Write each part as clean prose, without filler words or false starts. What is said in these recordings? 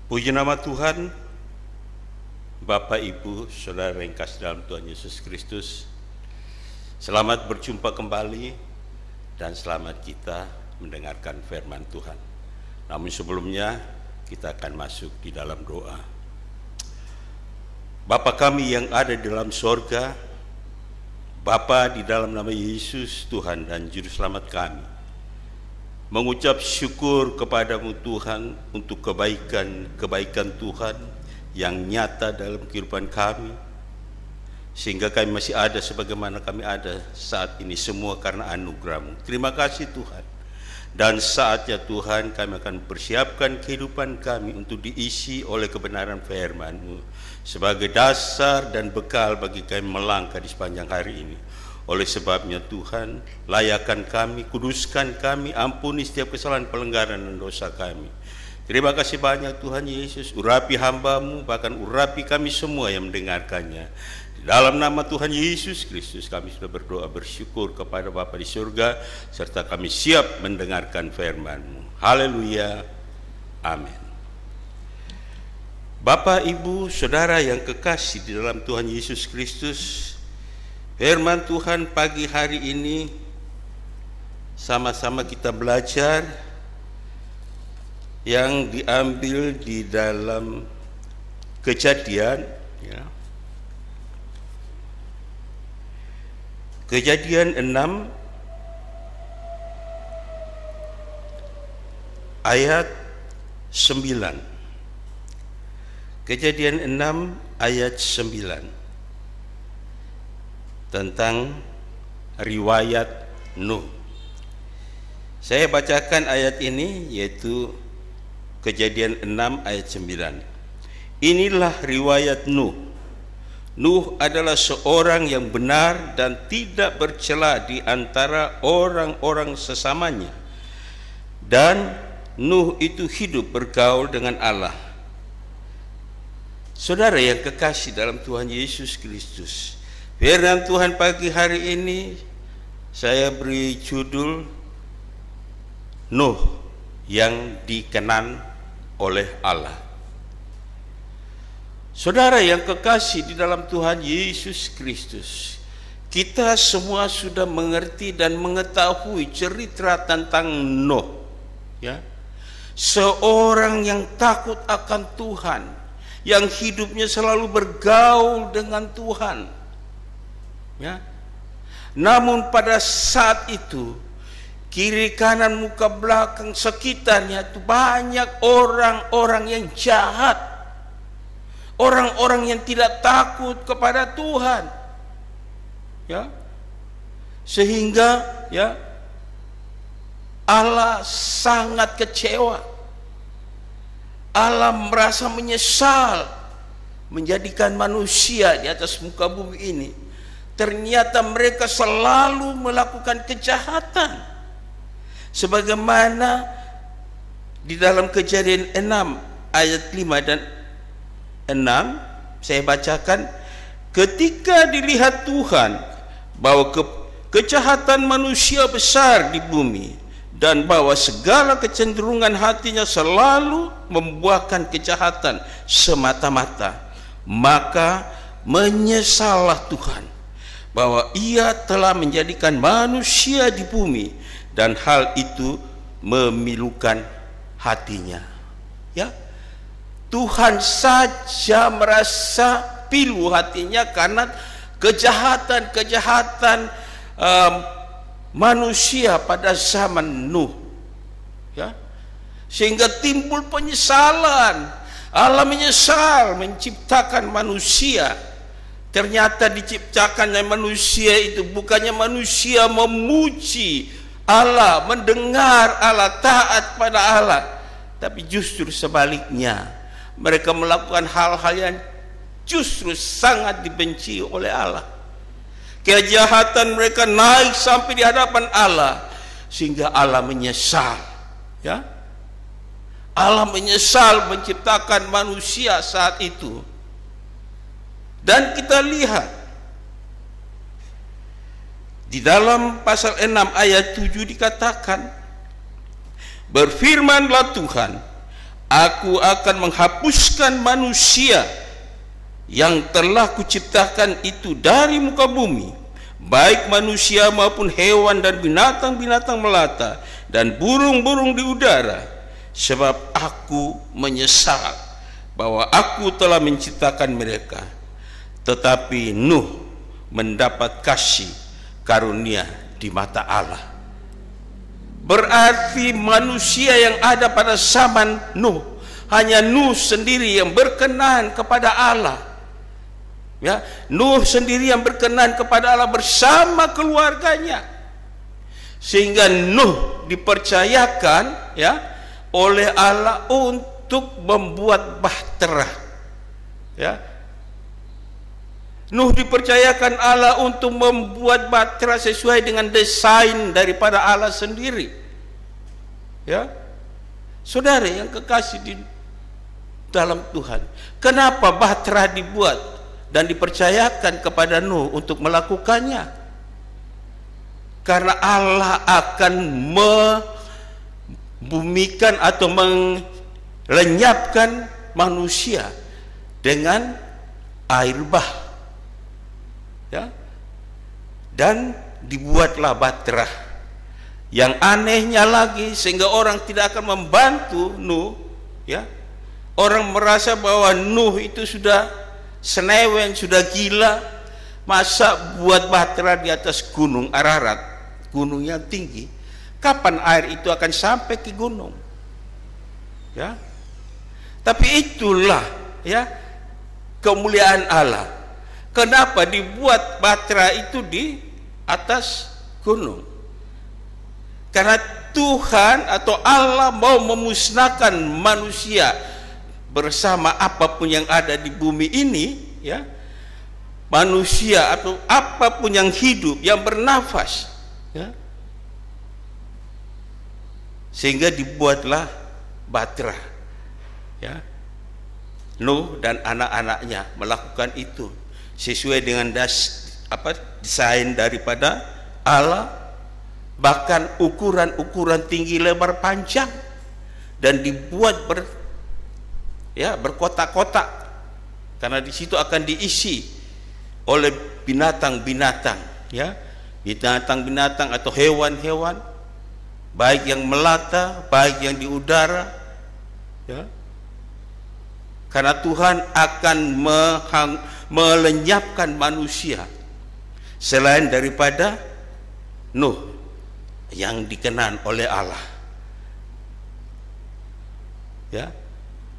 Puji nama Tuhan, Bapak, Ibu, Saudara yang kasih dalam Tuhan Yesus Kristus. Selamat berjumpa kembali dan selamat kita mendengarkan firman Tuhan. Namun sebelumnya kita akan masuk di dalam doa. Bapa kami yang ada di dalam sorga, Bapa, di dalam nama Yesus Tuhan dan Juru Selamat kami, mengucap syukur kepadamu Tuhan untuk kebaikan Tuhan yang nyata dalam kehidupan kami, sehingga kami masih ada sebagaimana kami ada saat ini, semua karena anugerah-Mu. Terima kasih Tuhan. Dan saatnya Tuhan kami akan persiapkan kehidupan kami untuk diisi oleh kebenaran firman-Mu sebagai dasar dan bekal bagi kami melangkah di sepanjang hari ini. Oleh sebabnya Tuhan, layakan kami, kuduskan kami, ampuni setiap kesalahan, pelanggaran dan dosa kami. Terima kasih banyak Tuhan Yesus, urapi hamba-Mu, bahkan urapi kami semua yang mendengarkannya. Di dalam nama Tuhan Yesus Kristus kami sudah berdoa bersyukur kepada Bapa di surga, serta kami siap mendengarkan firman-Mu. Haleluya, amin. Bapak, Ibu, Saudara yang kekasih di dalam Tuhan Yesus Kristus, firman Tuhan pagi hari ini sama-sama kita belajar yang diambil di dalam Kejadian, ya. Kejadian 6 ayat 9. Kejadian 6 ayat 9 tentang riwayat Nuh. Saya bacakan ayat ini, yaitu Kejadian 6 ayat 9. Inilah riwayat Nuh. Nuh adalah seorang yang benar dan tidak bercela di antara orang-orang sesamanya. Dan Nuh itu hidup bergaul dengan Allah. Saudara yang kekasih dalam Tuhan Yesus Kristus, firman Tuhan pagi hari ini saya beri judul Nuh yang dikenan oleh Allah. Saudara yang kekasih di dalam Tuhan Yesus Kristus, kita semua sudah mengerti dan mengetahui cerita tentang Nuh, ya. Seorang yang takut akan Tuhan, yang hidupnya selalu bergaul dengan Tuhan, ya. Namun pada saat itu kiri kanan muka belakang sekitarnya itu banyak orang-orang yang jahat, orang-orang yang tidak takut kepada Tuhan, ya. Sehingga, ya, Allah sangat kecewa. Allah merasa menyesal menjadikan manusia di atas muka bumi ini. Ternyata mereka selalu melakukan kejahatan, sebagaimana di dalam Kejadian 6 ayat 5 dan 6 saya bacakan. Ketika dilihat Tuhan bahwa kejahatan manusia besar di bumi, dan bahwa segala kecenderungan hatinya selalu membuahkan kejahatan semata-mata, maka menyesallah Tuhan bahwa Ia telah menjadikan manusia di bumi, dan hal itu memilukan hatinya, ya. Tuhan saja merasa pilu hatinya karena kejahatan manusia pada zaman Nuh, ya. Sehingga timbul penyesalan. Allah menyesal menciptakan manusia. Ternyata diciptakannya manusia itu bukannya manusia memuji Allah, mendengar Allah, taat pada Allah, tapi justru sebaliknya, mereka melakukan hal-hal yang justru sangat dibenci oleh Allah. Kejahatan mereka naik sampai di hadapan Allah, sehingga Allah menyesal, ya. Allah menyesal menciptakan manusia saat itu. Dan kita lihat di dalam pasal 6 ayat 7 dikatakan, berfirmanlah Tuhan, Aku akan menghapuskan manusia yang telah kuciptakan itu dari muka bumi, baik manusia maupun hewan dan binatang-binatang melata dan burung-burung di udara, sebab aku menyesal bahwa aku telah menciptakan mereka. Tetapi Nuh mendapat kasih karunia di mata Allah. Berarti manusia yang ada pada zaman Nuh, hanya Nuh sendiri yang berkenan kepada Allah. Ya, Nuh sendiri yang berkenan kepada Allah bersama keluarganya, sehingga Nuh dipercayakan ya oleh Allah untuk membuat bahtera. Ya, Nuh dipercayakan Allah untuk membuat bahtera sesuai dengan desain daripada Allah sendiri. Ya, saudara yang kekasih di dalam Tuhan, kenapa bahtera dibuat dan dipercayakan kepada Nuh untuk melakukannya? Karena Allah akan membumikan atau melenyapkan manusia dengan air bah, ya, dan dibuatlah bahtera. Yang anehnya lagi, sehingga orang tidak akan membantu Nuh, ya, orang merasa bahwa Nuh itu sudah senewen, sudah gila. Masa buat bahtera di atas gunung Ararat, gunung yang tinggi? Kapan air itu akan sampai ke gunung? Ya, tapi itulah ya kemuliaan Allah. Kenapa dibuat bahtera itu di atas gunung? Karena Tuhan atau Allah mau memusnahkan manusia bersama apapun yang ada di bumi ini, ya, manusia atau apapun yang hidup, yang bernafas, ya, sehingga dibuatlah bahtera. Ya, Nuh dan anak-anaknya melakukan itu sesuai dengan desain daripada Allah, bahkan ukuran tinggi, lebar, panjang, dan dibuat berkotak-kotak, karena di situ akan diisi oleh binatang-binatang, ya, binatang-binatang atau hewan-hewan, baik yang melata, baik yang di udara, ya. Karena Tuhan akan melenyapkan manusia selain daripada Nuh yang dikenan oleh Allah. Ya,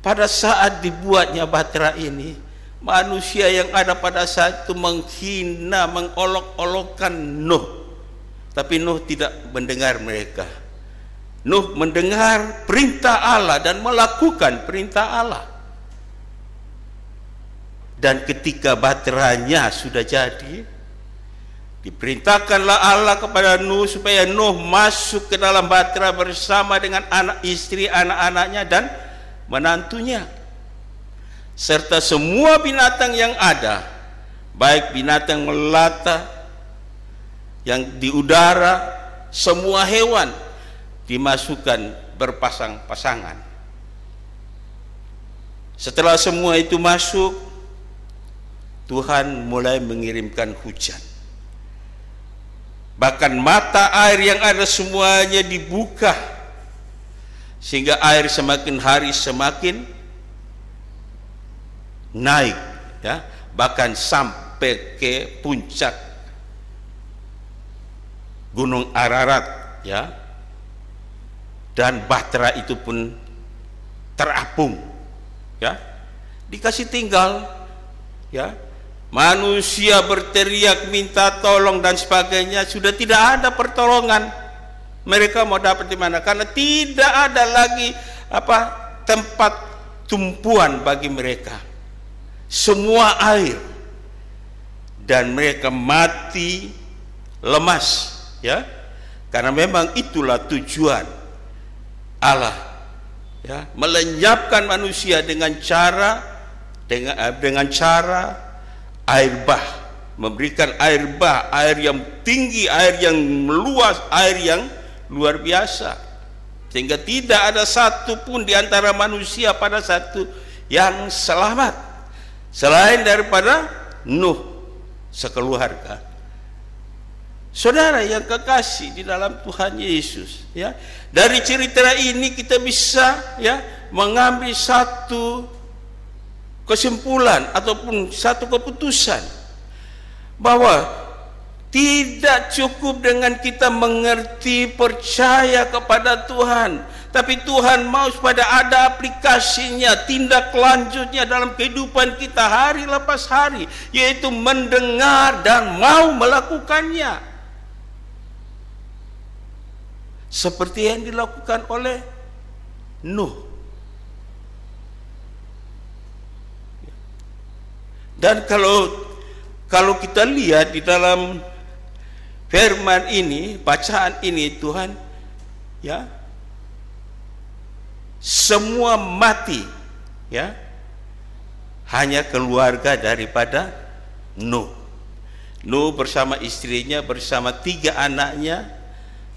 pada saat dibuatnya bahtera ini, manusia yang ada pada saat itu menghina, mengolok-olokkan Nuh, tapi Nuh tidak mendengar mereka. Nuh mendengar perintah Allah dan melakukan perintah Allah. Dan ketika bahteranya sudah jadi, diperintahkanlah Allah kepada Nuh supaya Nuh masuk ke dalam bahtera bersama dengan anak istri, anak-anaknya dan menantunya, serta semua binatang yang ada, baik binatang melata yang di udara, semua hewan dimasukkan berpasang-pasangan. Setelah semua itu masuk, Tuhan mulai mengirimkan hujan. Bahkan mata air yang ada semuanya dibuka, sehingga air semakin hari semakin naik, ya, bahkan sampai ke puncak Gunung Ararat, ya, dan bahtera itu pun terapung, ya, dikasih tinggal, ya. Manusia berteriak minta tolong dan sebagainya, sudah tidak ada pertolongan. Mereka mau dapat di mana? Karena tidak ada lagi tempat tumpuan bagi mereka. Semua air, dan mereka mati lemas, ya. Karena memang itulah tujuan Allah, ya, melenyapkan manusia dengan cara air bah, memberikan air bah, air yang tinggi, air yang meluas, air yang luar biasa, sehingga tidak ada satu pun di antara manusia pada satu yang selamat selain daripada Nuh sekeluarga. Saudara yang kekasih di dalam Tuhan Yesus, ya, dari cerita ini kita bisa, ya, mengambil satu kesimpulan ataupun satu keputusan bahwa tidak cukup dengan kita mengerti, percaya kepada Tuhan, tapi Tuhan mau supaya ada aplikasinya, tindak lanjutnya dalam kehidupan kita hari lepas hari, yaitu mendengar dan mau melakukannya, seperti yang dilakukan oleh Nuh. Dan kalau kita lihat di dalam firman ini, bacaan ini, Tuhan, ya, semua mati, ya, hanya keluarga daripada Nuh. Nuh bersama istrinya, bersama 3 anaknya,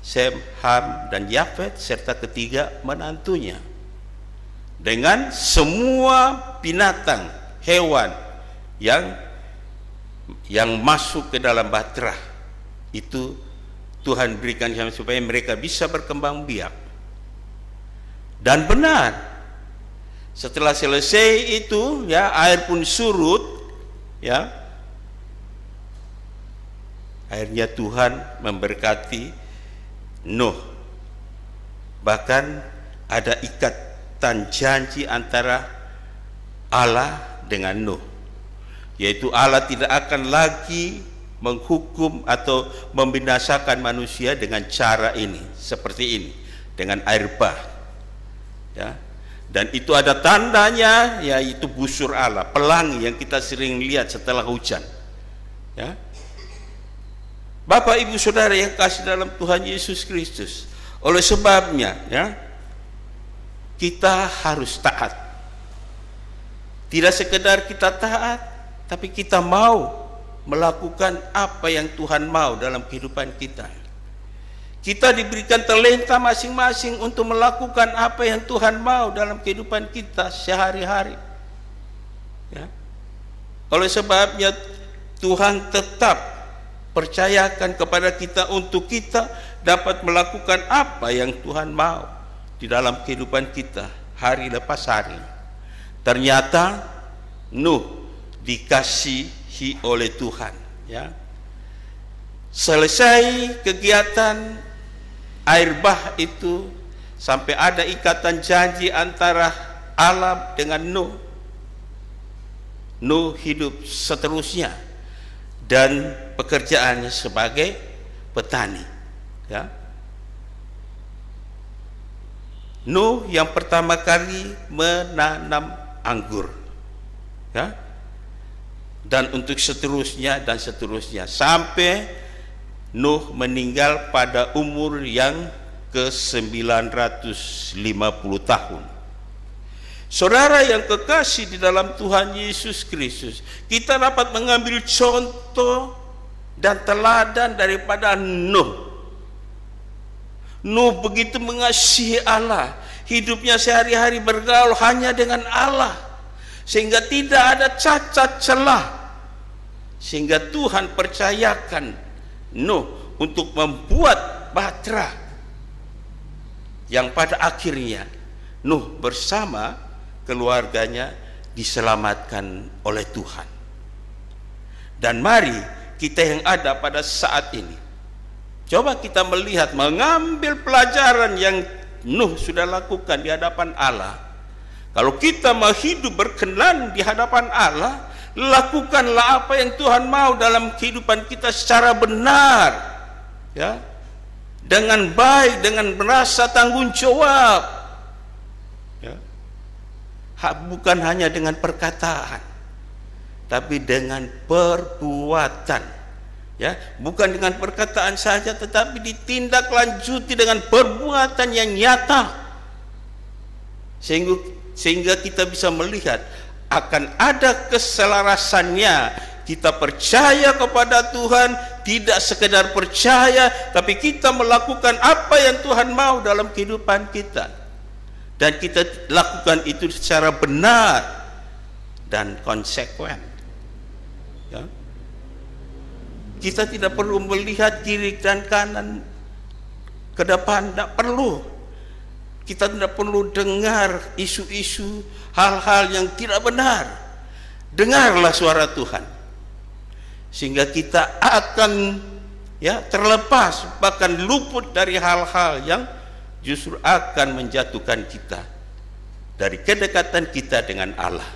Sem, Ham, dan Yafet, serta ketiga menantunya, dengan semua binatang, hewan yang masuk ke dalam bahtera itu Tuhan berikan supaya mereka bisa berkembang biak. Dan benar, setelah selesai itu, ya, air pun surut, ya, akhirnya Tuhan memberkati Nuh. Bahkan ada ikatan janji antara Allah dengan Nuh, yaitu Allah tidak akan lagi menghukum atau membinasakan manusia dengan cara ini, seperti ini, dengan air bah, ya. Dan itu ada tandanya, yaitu busur Allah, pelangi yang kita sering lihat setelah hujan, ya. Bapak, Ibu, Saudara yang kasih dalam Tuhan Yesus Kristus, oleh sebabnya, ya, kita harus taat. Tidak sekedar kita taat, tapi kita mau melakukan apa yang Tuhan mau dalam kehidupan kita. Kita diberikan talenta masing-masing untuk melakukan apa yang Tuhan mau dalam kehidupan kita sehari-hari, ya. Oleh sebabnya Tuhan tetap percayakan kepada kita untuk kita dapat melakukan apa yang Tuhan mau di dalam kehidupan kita hari lepas hari. Ternyata Nuh dikasihi oleh Tuhan, ya. Selesai kegiatan air bah itu, sampai ada ikatan janji antara Allah dengan Nuh. Nuh hidup seterusnya dan pekerjaannya sebagai petani, ya. Nuh yang pertama kali menanam anggur, ya, dan untuk seterusnya dan seterusnya sampai Nuh meninggal pada umur yang ke-950 tahun. Saudara yang kekasih di dalam Tuhan Yesus Kristus, kita dapat mengambil contoh dan teladan daripada Nuh. Nuh begitu mengasihi Allah, hidupnya sehari-hari bergaul hanya dengan Allah, sehingga tidak ada cacat celah, sehingga Tuhan percayakan Nuh untuk membuat bahtera yang pada akhirnya Nuh bersama keluarganya diselamatkan oleh Tuhan. Dan mari kita yang ada pada saat ini, coba kita melihat, mengambil pelajaran yang Nuh sudah lakukan di hadapan Allah. Kalau kita mau hidup berkenan di hadapan Allah, lakukanlah apa yang Tuhan mau dalam kehidupan kita secara benar, ya, dengan baik, dengan merasa tanggung jawab, ya. Bukan hanya dengan perkataan, tapi dengan perbuatan, ya. Bukan dengan perkataan saja, tetapi ditindaklanjuti dengan perbuatan yang nyata, sehingga kita bisa melihat akan ada keselarasannya. Kita percaya kepada Tuhan, tidak sekedar percaya, tapi kita melakukan apa yang Tuhan mau dalam kehidupan kita. Dan kita lakukan itu secara benar dan konsekuen. Ya. Kita tidak perlu melihat kiri dan kanan ke depan, tidak perlu. Kita tidak perlu dengar isu-isu hal-hal yang tidak benar. Dengarlah suara Tuhan, sehingga kita akan terlepas, bahkan luput dari hal-hal yang justru akan menjatuhkan kita dari kedekatan kita dengan Allah.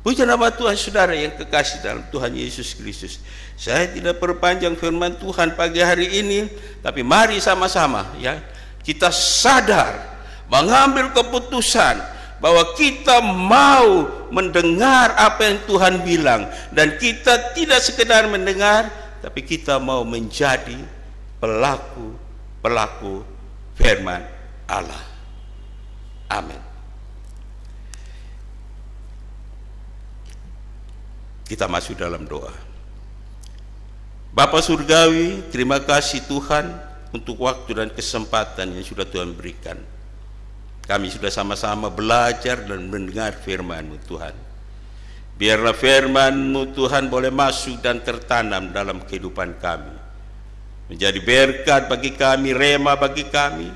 Puji nama Tuhan, saudara yang kekasih dalam Tuhan Yesus Kristus. Saya tidak perpanjang firman Tuhan pagi hari ini, tapi mari sama-sama kita sadar, mengambil keputusan bahwa kita mau mendengar apa yang Tuhan bilang, dan kita tidak sekedar mendengar, tapi kita mau menjadi pelaku firman Allah. Amin. Kita masuk dalam doa. Bapa Surgawi, terima kasih Tuhan untuk waktu dan kesempatan yang sudah Tuhan berikan. Kami sudah sama-sama belajar dan mendengar firman-Mu Tuhan. Biarlah firman-Mu Tuhan boleh masuk dan tertanam dalam kehidupan kami, menjadi berkat bagi kami, rema bagi kami,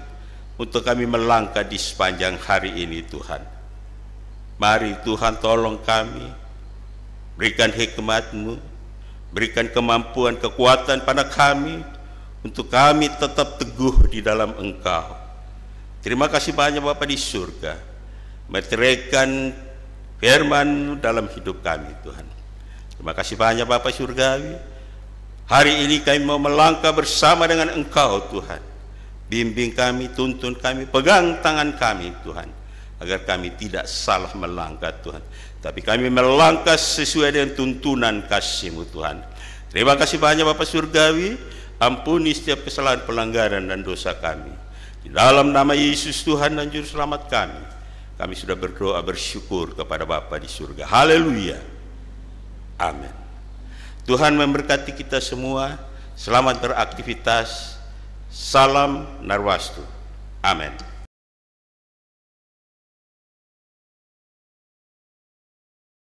untuk kami melangkah di sepanjang hari ini Tuhan. Mari Tuhan tolong kami, berikan hikmat-Mu, berikan kemampuan, kekuatan pada kami, untuk kami tetap teguh di dalam Engkau. Terima kasih banyak Bapa di surga, meteraikan firman dalam hidup kami Tuhan. Terima kasih banyak Bapa Surgawi. Hari ini kami mau melangkah bersama dengan Engkau Tuhan. Bimbing kami, tuntun kami, pegang tangan kami Tuhan, agar kami tidak salah melangkah Tuhan, tapi kami melangkah sesuai dengan tuntunan kasih-Mu Tuhan. Terima kasih banyak Bapa Surgawi. Ampuni setiap kesalahan, pelanggaran dan dosa kami. Di dalam nama Yesus Tuhan dan Juru Selamat kami sudah berdoa bersyukur kepada Bapa di surga. Haleluya. Amin. Tuhan memberkati kita semua. Selamat beraktivitas. Salam Narwastu. Amin.